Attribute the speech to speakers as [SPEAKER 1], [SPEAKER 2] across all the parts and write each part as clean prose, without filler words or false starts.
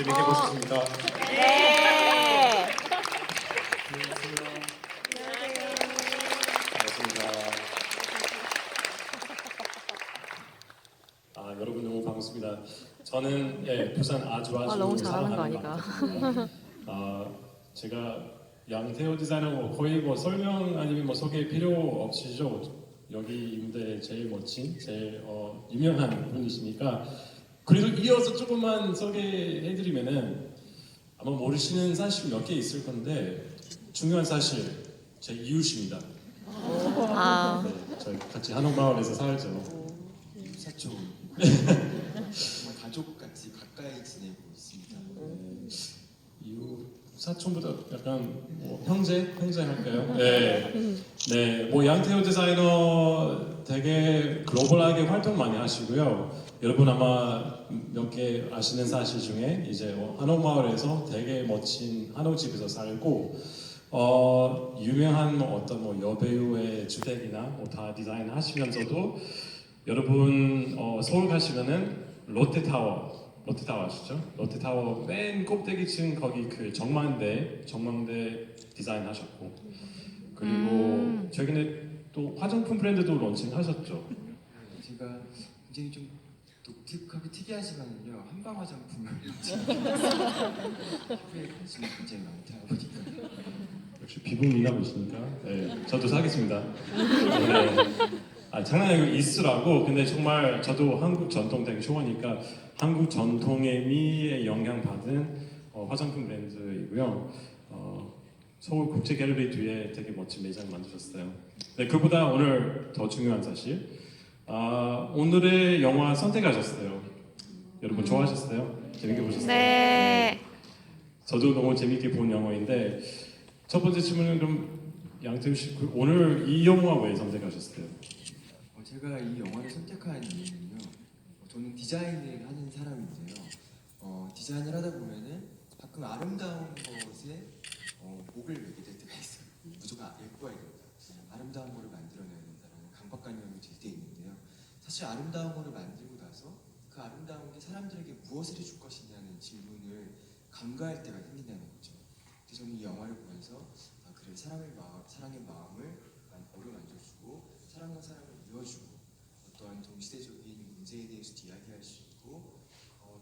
[SPEAKER 1] 재밌게 보셨습니다.
[SPEAKER 2] 네.
[SPEAKER 1] 반갑습니다. 여러분 너무 반갑습니다. 저는 부산 아주
[SPEAKER 2] 너무 잘하는 거
[SPEAKER 1] 사랑하는
[SPEAKER 2] 아니가.
[SPEAKER 1] 남자입니다. 제가 양태호 디자이너 거의 설명 아니면 소개 필요 없이죠. 여기 임대 제일 멋진, 제일 유명한 분이시니까 그래도 이어서 조금만 소개해드리면은 아마 모르시는 사실 몇 개 있을 건데 중요한 사실 제 이웃입니다. 네, 저희 같이 한옥마을에서 살죠.
[SPEAKER 3] 사촌 정말 가족같이 가까이 지내고 있습니다.
[SPEAKER 1] 이웃 사촌보다 약간 형제 할까요? 네, 네, 양태호 디자이너 되게 글로벌하게 활동 많이 하시고요. 여러분 아마 몇 개 아시는 사실 중에 이제 한옥마을에서 되게 멋진 한옥집에서 살고 유명한 어떤 여배우의 주택이나 다 디자인 하시면서도 여러분 서울 가시면은 롯데타워 아시죠? 롯데타워 맨 꼭대기층 거기 그 정망대 디자인 하셨고 그리고 최근에 또 화장품 브랜드도 론칭하셨죠.
[SPEAKER 3] 제가 굉장히 좀 독특하고 특이하지만요 한방 화장품을 피부에 관심이 굉장히 많다 보니까
[SPEAKER 1] 역시 피부 미남이시니까 네, 저도 사겠습니다. 네. 장난 아니고 있으라고. 근데 정말 저도 한국 전통 되게 좋아하니까 한국 전통의 미에 영향받은 화장품 브랜드이고요. 서울 국제 갤러리 뒤에 되게 멋진 매장 만드셨어요. 네, 그보다 오늘 더 중요한 사실 오늘의 영화 선택하셨어요. 여러분 좋아하셨어요? 재밌게 보셨어요?
[SPEAKER 2] 네.
[SPEAKER 1] 저도 너무 재밌게 본 영화인데 첫 번째 질문은 그럼 양태우 씨 오늘 이 영화 왜 선택하셨어요?
[SPEAKER 3] 제가 이 영화를 선택한 이유는요 저는 디자인을 하는 사람인데요 디자인을 하다 보면은 가끔 아름다운 것에 목을 매게 될 때가 있어요. 무조건 예뻐야 된다, 아름다운 거를 만들어내야 된다라는 강박관념이 들 때 있는데요 사실 아름다운 거를 만들고 나서 그 아름다운 게 사람들에게 무엇을 해줄 것이냐는 질문을 간과할 때가 생긴다는 거죠. 그래서 저는 이 영화를 보면서 그래 사랑의 마음을 어루만져주고 사람과 사람을 이어주고 어떠한 동시대적인 문제에 대해서도 이야기할 수 있고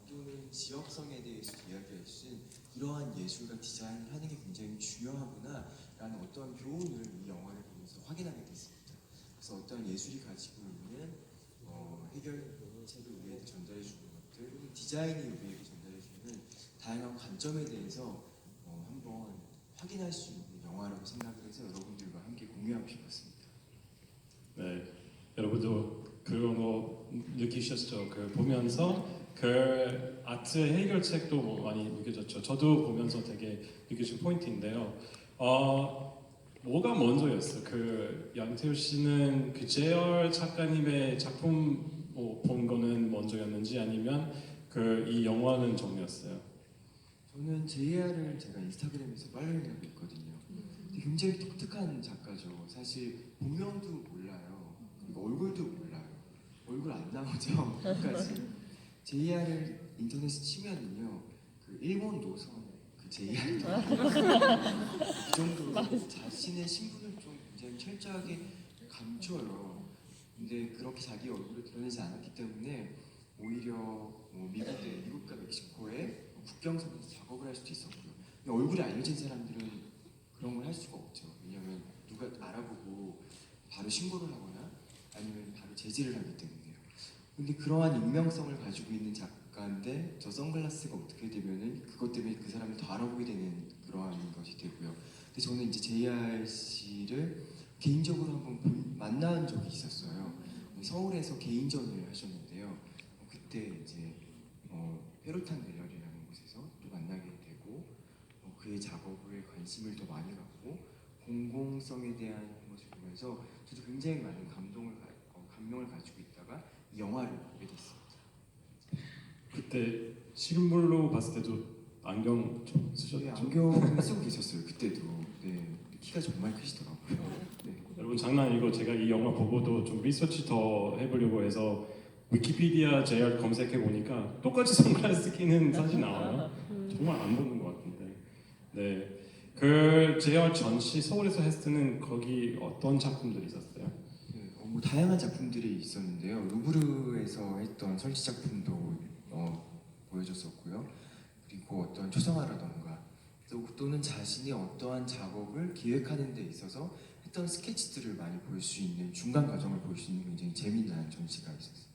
[SPEAKER 3] 또는 지역성에 대해서도 이야기할 수 있는 이러한 예술과 디자인을 하는 게 굉장히 중요하구나 라는 어떠한 교훈을 이 영화를 보면서 확인하게 됐습니다. 그래서 어떠한 예술이 가지고 있는 해결책을 우리에게 전달해 주는 것들 혹은 디자인이 우리에게 전달해 주는 다양한 관점에 대해서 한번 확인할 수 있는 영화라고 생각을 해서 여러분들과 함께 공유하고 싶었습니다.
[SPEAKER 1] 네, 여러분도 그런 거 느끼셨죠? 보면서 그 아트의 해결책도 많이 느껴졌죠. 저도 보면서 되게 느껴진 포인트인데요. 뭐가 먼저였어요? 양태우 씨는 제열 작가님의 작품 본 거는 먼저였는지 아니면 이 영화는 전이었어요?
[SPEAKER 3] 저는 JR을 제가 인스타그램에서 팔로잉 하고 있거든요. 굉장히 독특한 작가죠. 사실 본명도 몰라요. 그리고 얼굴도 몰라요. 얼굴 안 나오죠. 끝까지. JR을 인터넷에 치면은요, 일본 노선 JR 그 정도로 자신의 신분을 좀 굉장히 철저하게 감춰요. 근데 그렇게 자기 얼굴을 드러내지 않았기 때문에 오히려 미국과 멕시코에 국경선에서 작업을 할 수도 있었고요. 근데 얼굴이 알려진 사람들은 그런 걸 할 수가 없죠. 왜냐하면 누가 알아보고 바로 신고를 하거나 아니면 바로 제지를 하기 때문에요. 근데 그러한 익명성을 가지고 있는 작가인데 저 선글라스가 어떻게 되면은 그것 때문에 그 사람을 더 알아보게 되는 그러한 것이 되고요. 근데 저는 이제 JR 씨를 개인적으로 한번 만난 적이 있었어요. 서울에서 개인전을 하셨는데요. 그때 이제 페루탄 갤러리라는 곳에서 또 만나게 되고 그의 작업에 관심을 더 많이 갖고 공공성에 대한 것을 보면서 저도 굉장히 많은 감명을 가지고 있다가 이 영화를 보게 됐습니다.
[SPEAKER 1] 그때 실물로 봤을 때도 안경 좀 쓰셨죠?
[SPEAKER 3] 네, 안경을 쓰고 계셨어요. 그때도. 네, 키가 정말 크시더라고요. 네.
[SPEAKER 1] 여러분 장난 아니고 제가 이 영화 보고도 좀 리서치 더 해보려고 해서 위키피디아 JR 검색해 보니까 똑같이 선글라스 끼는 사진 나와요. 정말 안 보는 것 같은데. 네. 그 JR 전시 서울에서 했을 때는 거기 어떤 작품들이 있었어요?
[SPEAKER 3] 네, 뭐 다양한 작품들이 있었는데요. 루브르에서 했던 설치 작품도 보여줬었고요. 그리고 어떤 초상화라던가 또는 자신이 어떠한 작업을 기획하는 데 있어서 했던 스케치들을 많이 볼 수 있는 중간 과정을 볼 수 있는 굉장히 재미난 전시가 있었습니다.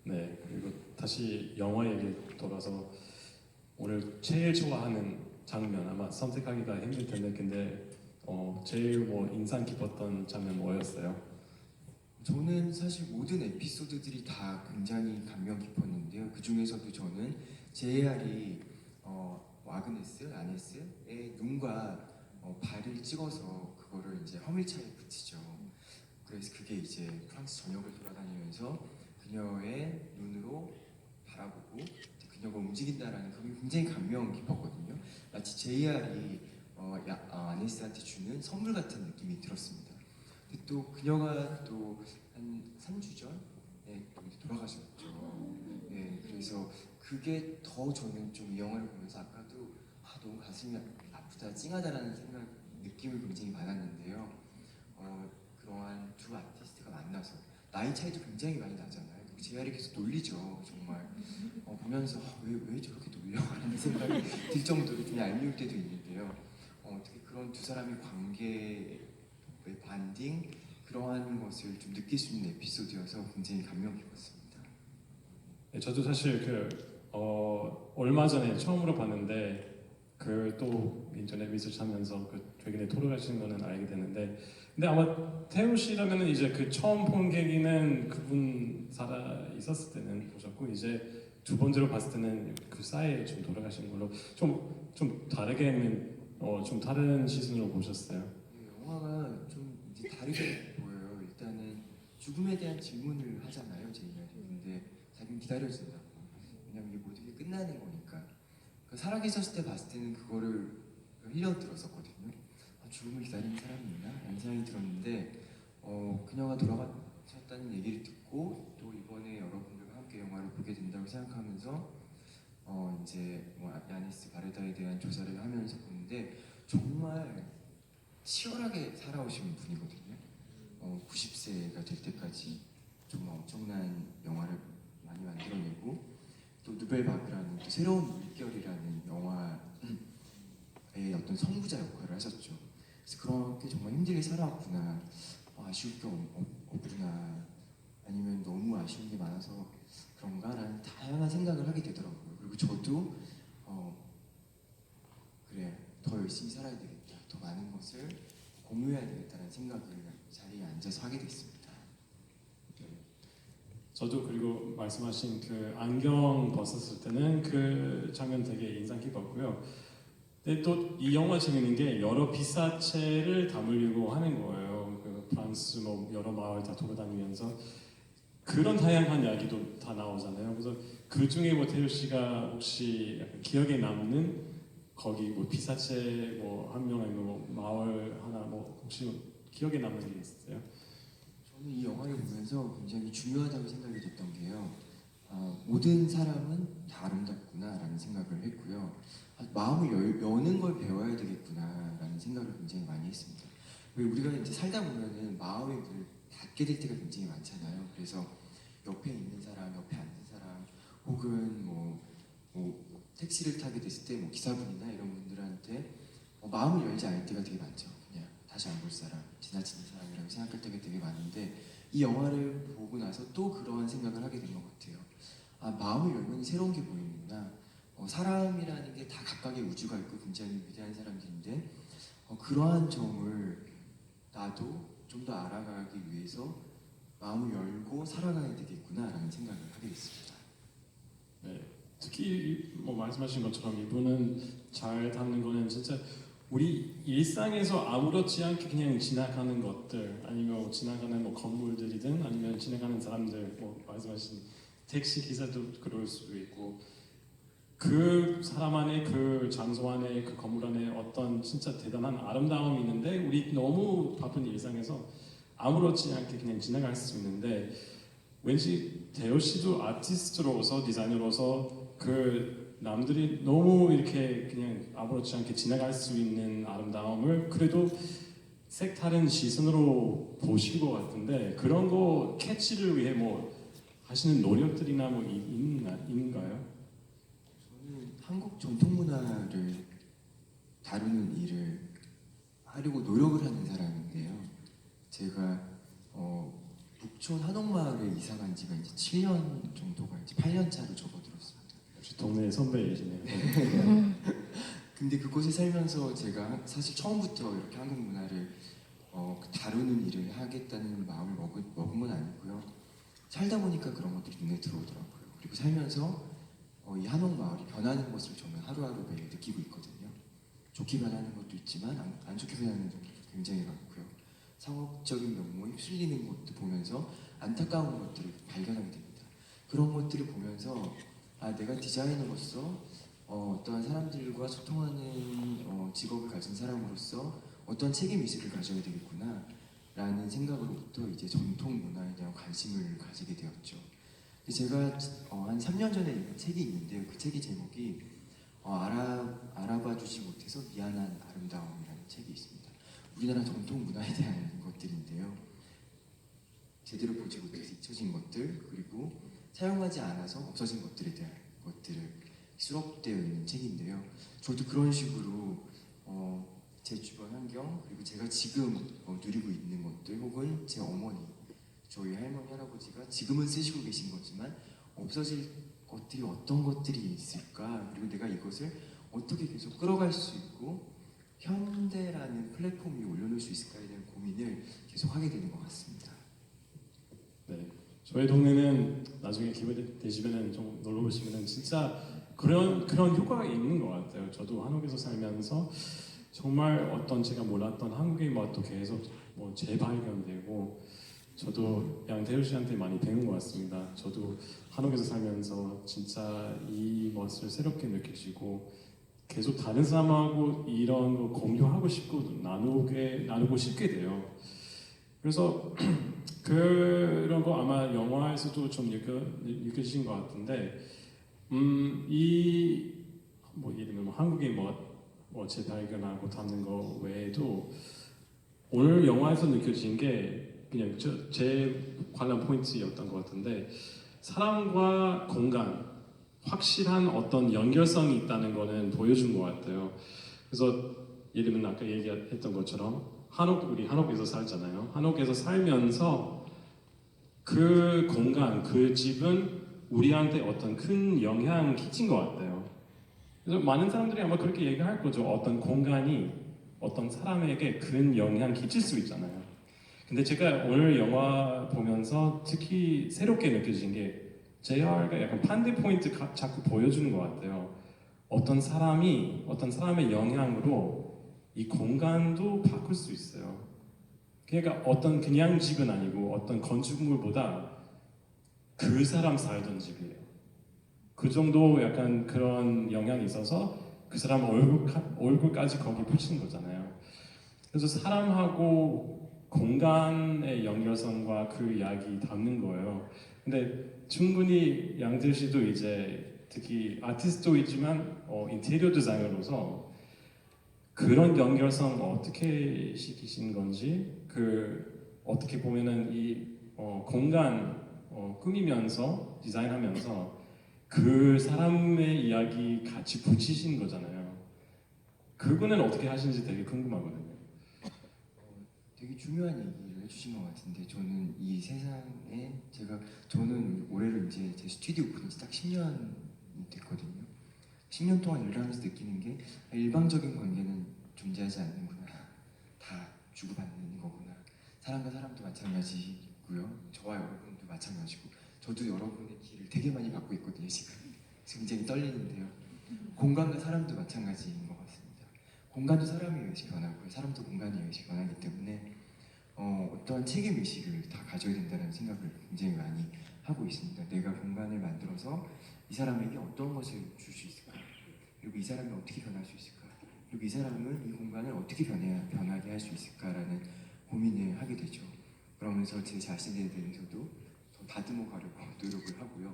[SPEAKER 1] 네. 그리고 다시 영화 얘기 돌아서 오늘 제일 좋아하는 장면 아마 선택하기가 힘들 텐데 근데 제일 뭐 인상 깊었던 장면 뭐였어요?
[SPEAKER 3] 저는 사실 모든 에피소드들이 다 굉장히 감명 깊었는데요. 그 중에서도 저는 JR이 아그네스, 아네스의 눈과 발을 찍어서 그거를 이제 화물차에 붙이죠. 그래서 그게 이제 프랑스 전역을 돌아다니면서 그녀의 눈으로 바라보고 그녀가 움직인다라는 그게 굉장히 감명 깊었거든요. 마치 JR이 아네스한테 주는 선물 같은 느낌이 들었습니다. 근데 또 그녀가 또 한 3주 전에 돌아가셨죠. 네, 그래서 그게 더 저는 좀 이 영화를 보면서 아까도 너무 가슴이 아프다, 찡하다라는 느낌을 굉장히 받았는데요. 그러한 두 아티스트가 만나서 나이 차이도 굉장히 많이 나잖아요. JR이 계속 놀리죠, 정말. 보면서 왜 저렇게 놀려라는 생각이 들 정도로 좀 얄미울 때도 있는데요. 어떻게 그런 두 사람의 관계의 반딩 그러한 것을 좀 느낄 수 있는 에피소드여서 굉장히 감명 깊었습니다.
[SPEAKER 1] 네, 저도 사실 얼마 전에 처음으로 봤는데 그 또 인터넷 리서치하면서 그 최근에 돌아가신 거는 알게 됐는데 근데 아마 태우 씨라면은 이제 그 처음 본 계기는 그분 살아 있었을 때는 보셨고 이제 두 번째로 봤을 때는 그 사이에 좀 돌아가신 걸로 좀 다르게는 좀 다른 시선으로 보셨어요.
[SPEAKER 3] 네, 영화가 좀 이제 다르게 보여요. 일단은 죽음에 대한 질문을 하잖아요, 제이가. 근데 자기는 기다려진다고. 왜냐면 이게 모든 게 끝나는 거니까. 살아계셨을 때 봤을 때는 그거를 흘려들었었거든요. 죽음을 기다리는 사람이 있나? 라는 생각이 들었는데 그녀가 돌아가셨다는 얘기를 듣고 또 이번에 여러분들과 함께 영화를 보게 된다고 생각하면서 이제 야니스 바레다에 대한 조사를 하면서 보는데 정말 치열하게 살아오신 분이거든요. 90세가 될 때까지 정말 엄청난 영화를 많이 만들어내고 또 누벨바그라는 또 새로운 물결이라는 영화의 어떤 선구자 역할을 하셨죠. 그래서 그렇게 정말 힘들게 살아왔구나, 아쉬울 게 없구나, 아니면 너무 아쉬운 게 많아서 그런가라는 다양한 생각을 하게 되더라고요. 그리고 저도 그래 더 열심히 살아야 되겠다, 더 많은 것을 공유해야 되겠다는 생각을 자리에 앉아서 하게 됐습니다.
[SPEAKER 1] 저도 그리고 말씀하신 그 안경 벗었을 때는 그 장면 되게 인상 깊었고요. 근데 또 이 영화 재밌는 게 여러 피사체를 담으려고 하는 거예요. 그 프랑스 뭐 여러 마을 다 돌아다니면서 그런 다양한 이야기도 다 나오잖아요. 그래서 그 중에 뭐 태유 씨가 혹시 약간 기억에 남는 거기 뭐 피사체 뭐 한 명 아니면 뭐 마을 하나 뭐 혹시 기억에 남는 게 있으세요?
[SPEAKER 3] 저는 이 영화를 보면서 굉장히 중요하다고 생각이 됐던 게요. 모든 사람은 다 아름답구나라는 생각을 했고요. 마음을 여는 걸 배워야 되겠구나라는 생각을 굉장히 많이 했습니다. 우리가 이제 살다 보면은 마음의 문을 닫게 될 때가 굉장히 많잖아요. 그래서 옆에 있는 사람, 옆에 앉은 사람, 혹은 택시를 타게 됐을 때 기사분이나 이런 분들한테 마음을 열지 않을 때가 되게 많죠. 그냥 다시 안 볼 사람, 지나치는 사람이라고 생각할 때가 되게 많은데 이 영화를 보고 나서 또 그러한 생각을 하게 된 것 같아요. 마음을 열면 새로운 게 보이는구나. 사람이라는 게 다 각각의 우주가 있고 굉장히 위대한 사람들인데 그러한 점을 나도 좀 더 알아가기 위해서 마음을 열고 살아가야 되겠구나라는 생각을 하게 됐습니다.
[SPEAKER 1] 네, 특히 뭐 말씀하신 것처럼 이분은 잘 담는 거는 진짜 우리 일상에서 아무렇지 않게 그냥 지나가는 것들 아니면 뭐 지나가는 뭐 건물들이든 아니면 지나가는 사람들 뭐 말씀하신 택시 기사도 그럴 수도 있고 그 사람 안에 그 장소 안에 그 건물 안에 어떤 진짜 대단한 아름다움이 있는데 우리 너무 바쁜 일상에서 아무렇지 않게 그냥 지나갈 수 있는데 왠지 대호 씨도 아티스트로서 디자이너로서 그 남들이 너무 이렇게 그냥 아무렇지 않게 지나갈 수 있는 아름다움을 그래도 색다른 시선으로 보실 것 같은데 그런 거 캐치를 위해 뭐 하시는 노력들이나 뭐 있는가요?
[SPEAKER 3] 저는 한국 전통 문화를 다루는 일을 하려고 노력을 하는 사람인데요. 제가 북촌 한옥마을에 이사 간 지가 이제 7년 정도가 이제 8년 차로 접어들었습니다.
[SPEAKER 1] 역시 동네 선배이시네요.
[SPEAKER 3] 근데 그곳에 살면서 제가 사실 처음부터 이렇게 한국 문화를 다루는 일을 하겠다는 마음을 먹은 건 아니고요. 살다 보니까 그런 것들이 눈에 들어오더라고요. 그리고 살면서 이 한옥마을이 변하는 것을 저는 하루하루 매일 느끼고 있거든요. 좋게 변하는 것도 있지만 안 좋게 변하는 것도 굉장히 많고요. 상업적인 면모에 휩쓸리는 것도 보면서 안타까운 것들을 발견하게 됩니다. 그런 것들을 보면서 내가 디자이너로서 어떠한 사람들과 소통하는 직업을 가진 사람으로서 어떠한 책임의식을 가져야 되겠구나 라는 생각으로부터 이제 전통 문화에 대한 관심을 가지게 되었죠. 근데 제가 한 3년 전에 읽은 책이 있는데요. 그 책의 제목이 알아봐 주지 못해서 미안한 아름다움이라는 책이 있습니다. 우리나라 전통 문화에 대한 것들인데요. 제대로 보지 못해서 잊혀진 것들 그리고 사용하지 않아서 없어진 것들에 대한 것들을 수록되어 있는 책인데요. 저도 그런 식으로 제 주변 환경 그리고 제가 지금 누리고 있는 것들 혹은 제 어머니, 저희 할머니, 할아버지가 지금은 쓰시고 계신 거지만 없어질 것들이 어떤 것들이 있을까 그리고 내가 이것을 어떻게 계속 끌어갈 수 있고 현대라는 플랫폼 위에 올려놓을 수 있을까에 대한 고민을 계속 하게 되는 것 같습니다.
[SPEAKER 1] 네, 저희 동네는 나중에 기회 되시면은 좀 놀러 오시면은 진짜 그런 효과가 있는 것 같아요. 저도 한국에서 살면서 정말 어떤 제가 몰랐던 한국의 맛도 계속 뭐 재발견되고 저도 양태우 씨한테 많이 배운 것 같습니다. 저도 한국에서 살면서 진짜 이 멋을 새롭게 느끼시고 계속 다른 사람하고 이런 거 공유하고 싶고 나누고 싶게 돼요. 그래서 그런 거 아마 영화에서도 좀 느껴지신 것 같은데 이 뭐 예를 들면 한국의 뭐 재발견하고 담는 거 외에도 오늘 영화에서 느껴진 게 그냥 제 관람 포인트였던 것 같은데 사람과 공간 확실한 어떤 연결성이 있다는 거는 보여준 것 같아요. 그래서 예를 들면 아까 얘기했던 것처럼 우리 한옥에서 살잖아요. 한옥에서 살면서 그 공간, 그 집은 우리한테 어떤 큰 영향 끼친 것 같아요. 그래서 많은 사람들이 아마 그렇게 얘기할 거죠. 어떤 공간이 어떤 사람에게 큰 영향 끼칠 수 있잖아요. 근데 제가 오늘 영화 보면서 특히 새롭게 느껴진 게 JR가 약간 반대 포인트 자꾸 보여주는 것 같아요. 어떤 사람의 영향으로 이 공간도 바꿀 수 있어요. 그러니까 어떤 그냥 집은 아니고 어떤 건축물보다 그 사람 살던 집이에요. 그 정도 약간 그런 영향이 있어서 그 사람 얼굴까지 거기 붙이는 거잖아요. 그래서 사람하고 공간의 연결성과 그 이야기 담는 거예요. 근데 충분히 양들 씨도 이제 특히 아티스트이지만 인테리어 디자이너로서 그런 연결성 어떻게 시키신 건지 어떻게 보면은 이 공간 꾸미면서 디자인하면서 그 사람의 이야기 같이 붙이신 거잖아요. 그거는 어떻게 하시는지 되게 궁금하거든요.
[SPEAKER 3] 되게 중요한 얘기를 해주신 것 같은데 저는 이 세상에 저는 올해로 이제 제 스튜디오 오픈한 지 딱 10년이 됐거든요. 10년 동안 일을 하면서 느끼는 게 일방적인 관계는 존재하지 않는구나. 다 주고받는 거구나. 사람과 사람도 마찬가지고요. 저와 여러분도 마찬가지고 저도 여러분의 기를 되게 많이 받고 있거든요. 지금 굉장히 떨리는데요. 공간과 사람도 마찬가지인 것 같습니다. 공간도 사람에 의해서 변하고요. 사람도 공간에 의해서 변하기 때문에 어떠한 책임의식을 다 가져야 된다는 생각을 굉장히 많이 하고 있습니다. 내가 공간을 만들어서 이 사람에게 어떤 것을 줄 수 있을까? 그리고 이 사람이 어떻게 변할 수 있을까? 그리고 이 사람은 이 공간을 어떻게 변하게 할 수 있을까라는 고민을 하게 되죠. 그러면서 제 자신에 대해서도 더 다듬어 가려고 노력을 하고요.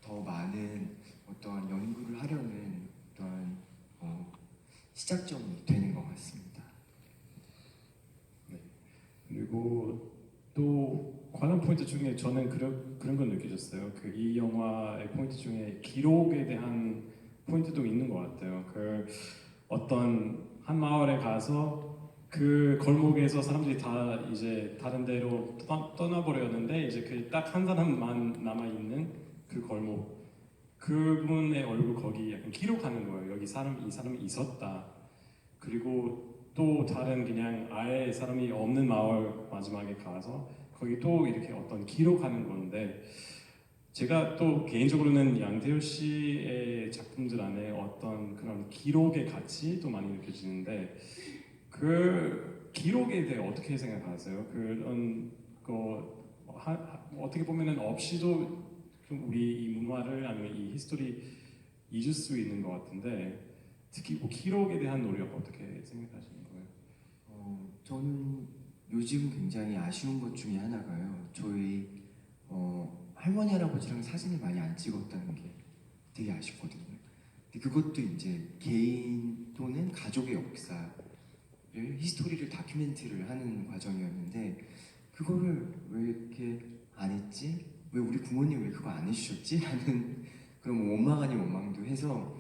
[SPEAKER 3] 더 많은 어떠한 연구를 하려는 어떠한 시작점이 되는 것 같습니다.
[SPEAKER 1] 그리고 또 관람 포인트 중에 저는 그런 걸 느껴졌어요. 그 이 영화의 포인트 중에 기록에 대한 포인트도 있는 것 같아요. 그 어떤 한 마을에 가서 그 골목에서 사람들이 다 이제 다른 데로 떠나버렸는데 이제 그 딱 한 사람만 남아 있는 그 골목, 그분의 얼굴 거기 약간 기록하는 거예요. 여기 이 사람이 있었다. 그리고 또 다른 그냥 아예 사람이 없는 마을 마지막에 가서 거기 또 이렇게 어떤 기록하는 건데, 제가 또 개인적으로는 양태호 씨의 작품들 안에 어떤 그런 기록의 가치도 많이 느껴지는데, 그 기록에 대해 어떻게 생각하세요? 그런 거 어떻게 보면은 없이도 좀 우리 이 문화를 아니면 이 히스토리 잊을 수 있는 것 같은데, 특히 뭐 기록에 대한 노력 어떻게 생각하시는 거예요?
[SPEAKER 3] 저는 요즘 굉장히 아쉬운 것 중에 하나가요. 저희 할머니 할아버지랑 사진을 많이 안 찍었다는 게 되게 아쉽거든요. 근데 그것도 이제 개인 또는 가족의 역사를 히스토리를 다큐멘터리를 하는 과정이었는데, 그거를 왜 이렇게 안 했지? 왜 우리 부모님 왜 그거 안 해주셨지? 라는 그런 원망 아닌 원망도 해서